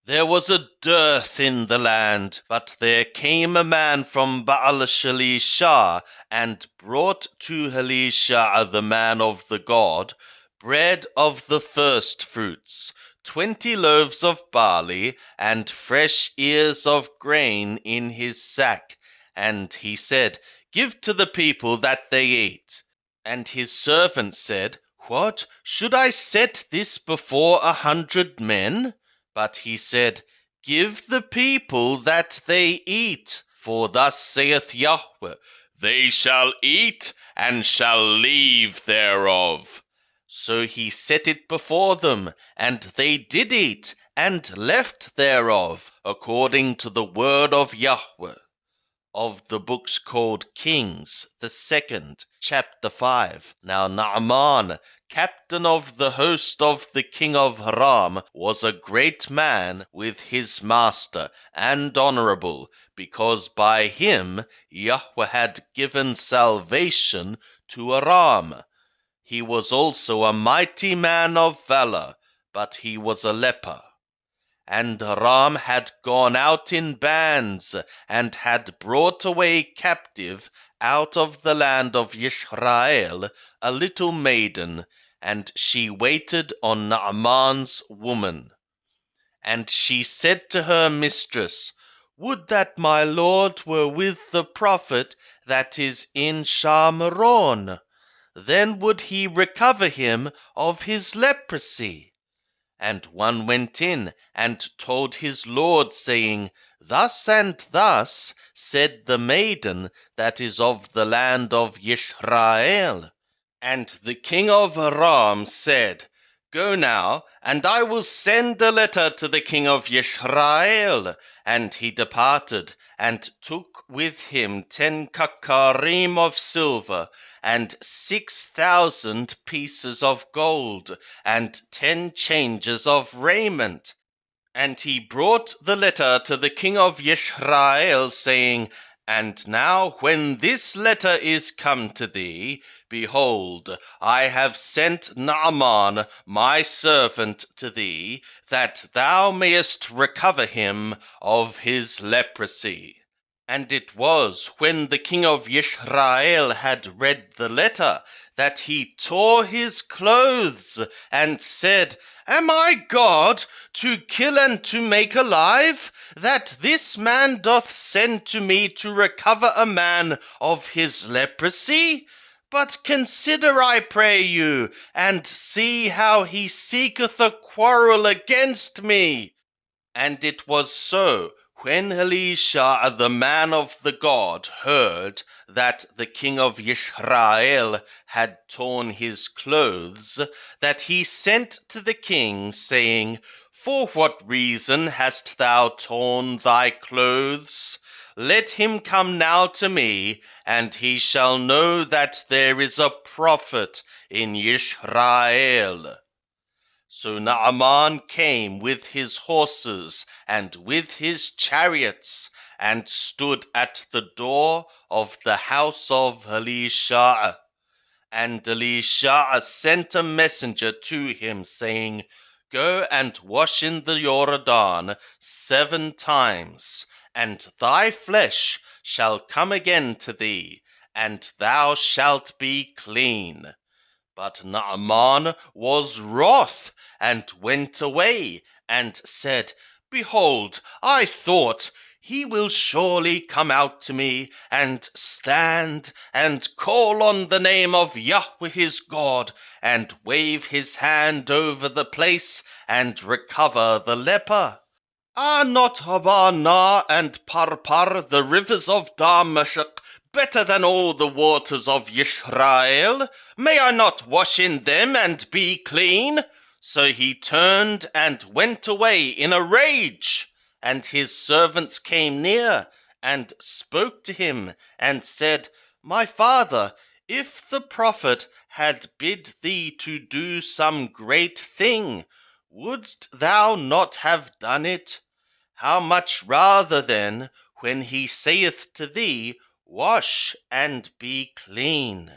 There was a dearth in the land, but there came a man from Baal-Shalisha, and brought to Elisha the man of the God bread of the first fruits, 20 loaves of barley, and fresh ears of grain in his sack. And he said, Give to the people that they eat. And his servant said, What? Should I set this before 100 men? But he said, Give the people that they eat. For thus saith Yahweh, They shall eat, and shall leave thereof. So he set it before them, and they did eat, and left thereof, according to the word of Yahweh. Of the books called Kings, the 2nd, chapter 5. Now Naaman, captain of the host of the king of Aram, was a great man with his master, and honorable, because by him Yahweh had given salvation to Aram. He was also a mighty man of valor, but he was a leper. And Aram had gone out in bands, and had brought away captive out of the land of Israel a little maiden, and she waited on Naaman's woman. And she said to her mistress, Would that my lord were with the prophet that is in Shamaron, then would he recover him of his leprosy. And one went in and told his lord, saying, Thus and thus said the maiden that is of the land of Israel. And the king of Aram said, Go now, and I will send a letter to the king of Israel. And he departed, and took with him 10 kakarim of silver, and 6,000 pieces of gold, and 10 changes of raiment. And he brought the letter to the king of Israel, saying, And now when this letter is come to thee, behold, I have sent Naaman my servant to thee, that thou mayest recover him of his leprosy. And it was when the king of Israel had read the letter, that he tore his clothes, and said, Am I God, to kill and to make alive, that this man doth send to me to recover a man of his leprosy? But consider, I pray you, and see how he seeketh a quarrel against me. And it was so, when Elisha the man of the God heard that the king of Israel had torn his clothes, that he sent to the king, saying, For what reason hast thou torn thy clothes? Let him come now to me, and he shall know that there is a prophet in Israel. So Naaman came with his horses and with his chariots, and stood at the door of the house of Elisha. And Elisha sent a messenger to him, saying, Go and wash in the Jordan 7 times, and thy flesh shall come again to thee, and thou shalt be clean. But Naaman was wroth, and went away, and said, Behold, I thought, he will surely come out to me, and stand, and call on the name of Yahweh his God, and wave his hand over the place, and recover the leper. Are not Abana and Parpar, the rivers of Damascus, better than all the waters of Israel? May I not wash in them and be clean? So he turned and went away in a rage. And his servants came near, and spoke to him, and said, My father, if the prophet had bid thee to do some great thing, wouldst thou not have done it? How much rather then, when he saith to thee, Wash and be clean?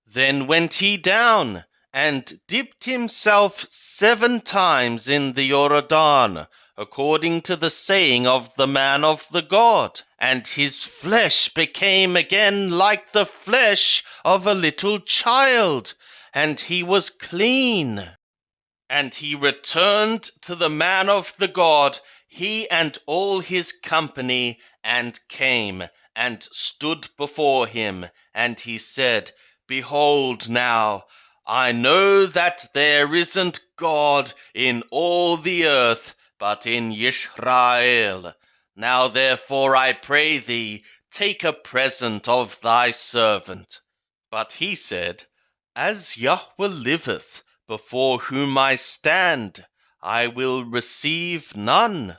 Then went he down, and dipped himself 7 times in the Jordan, according to the saying of the man of the God. And his flesh became again like the flesh of a little child, and he was clean. And he returned to the man of the God, he and all his company, and came and stood before him. And he said, Behold now, I know that there isn't God in all the earth, but in Israel. Now therefore I pray thee, take a present of thy servant. But he said, As Yahweh liveth, before whom I stand, I will receive none.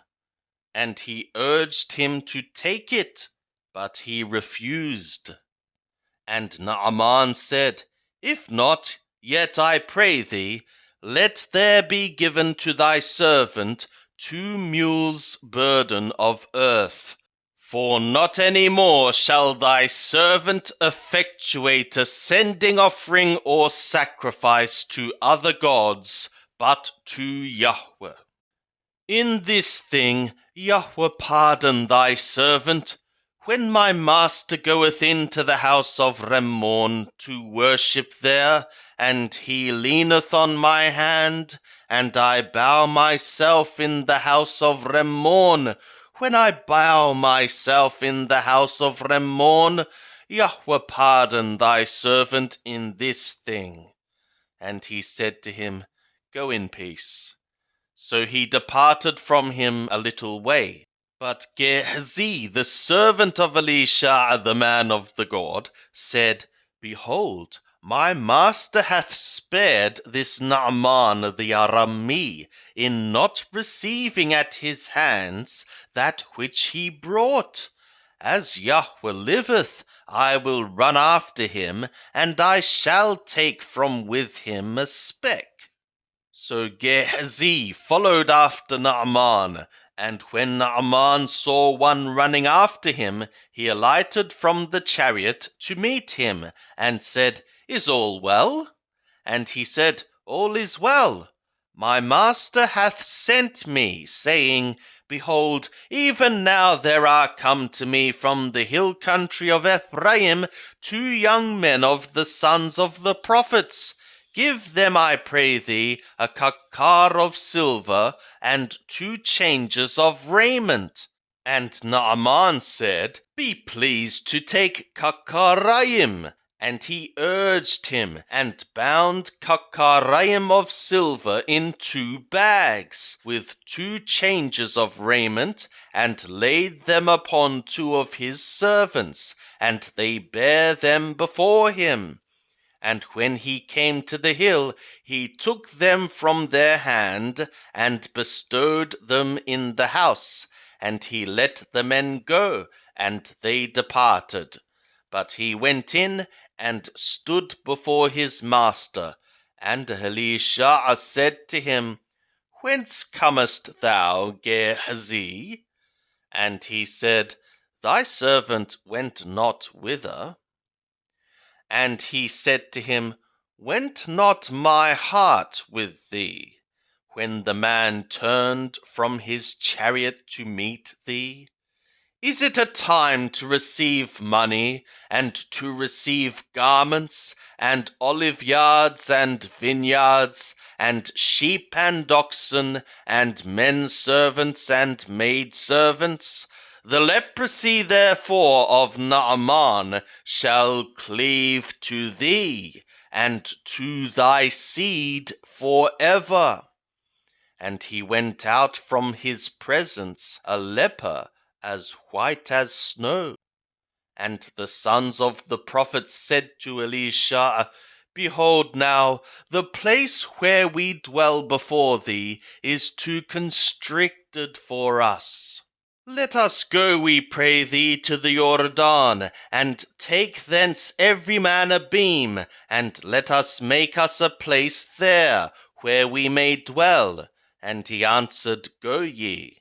And he urged him to take it, but he refused. And Naaman said, If not, yet I pray thee, let there be given to thy servant 2 mules' burden of earth. For not any more shall thy servant effectuate a sending offering or sacrifice to other gods, but to Yahweh. In this thing Yahweh pardon thy servant. When my master goeth into the house of Rimmon to worship there, and he leaneth on my hand, and I bow myself in the house of Rimmon, when I bow myself in the house of Rimmon, Yahweh pardon thy servant in this thing. And he said to him, Go in peace. So he departed from him a little way. But Gehazi, the servant of Elisha, the man of the God, said, Behold, my master hath spared this Naaman the Aramee in not receiving at his hands that which he brought. As Yahweh liveth, I will run after him, and I shall take from with him a speck. So Gehazi followed after Naaman, and when Naaman saw one running after him, he alighted from the chariot to meet him, and said, Is all well? And he said, All is well. My master hath sent me, saying, Behold, even now there are come to me from the hill country of Ephraim 2 young men of the sons of the prophets. Give them, I pray thee, a kakar of silver, and 2 changes of raiment. And Naaman said, Be pleased to take kakarayim. And he urged him, and bound kakarayim of silver in 2 bags, with 2 changes of raiment, and laid them upon 2 of his servants, and they bare them before him. And when he came to the hill, he took them from their hand, and bestowed them in the house. And he let the men go, and they departed. But he went in, and stood before his master. And Elisha said to him, Whence comest thou, Gehazi? And he said, Thy servant went not whither. And he said to him, Went not my heart with thee, when the man turned from his chariot to meet thee? Is it a time to receive money, and to receive garments, and oliveyards, and vineyards, and sheep and oxen, and men servants and maid servants? The leprosy, therefore, of Naaman shall cleave to thee, and to thy seed forever. And he went out from his presence a leper, as white as snow. And the sons of the prophets said to Elisha, Behold now, the place where we dwell before thee is too constricted for us. Let us go, we pray thee, to the Jordan, and take thence every man a beam, and let us make us a place there, where we may dwell. And he answered, Go ye.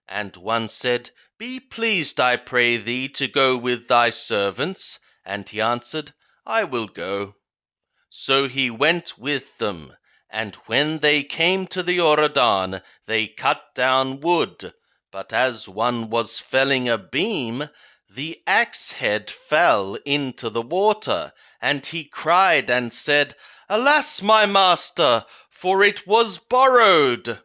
And one said, Be pleased, I pray thee, to go with thy servants. And he answered, I will go. So he went with them, and when they came to the Oradan, they cut down wood. But as one was felling a beam, the axe head fell into the water, and he cried and said, Alas, my master, for it was borrowed.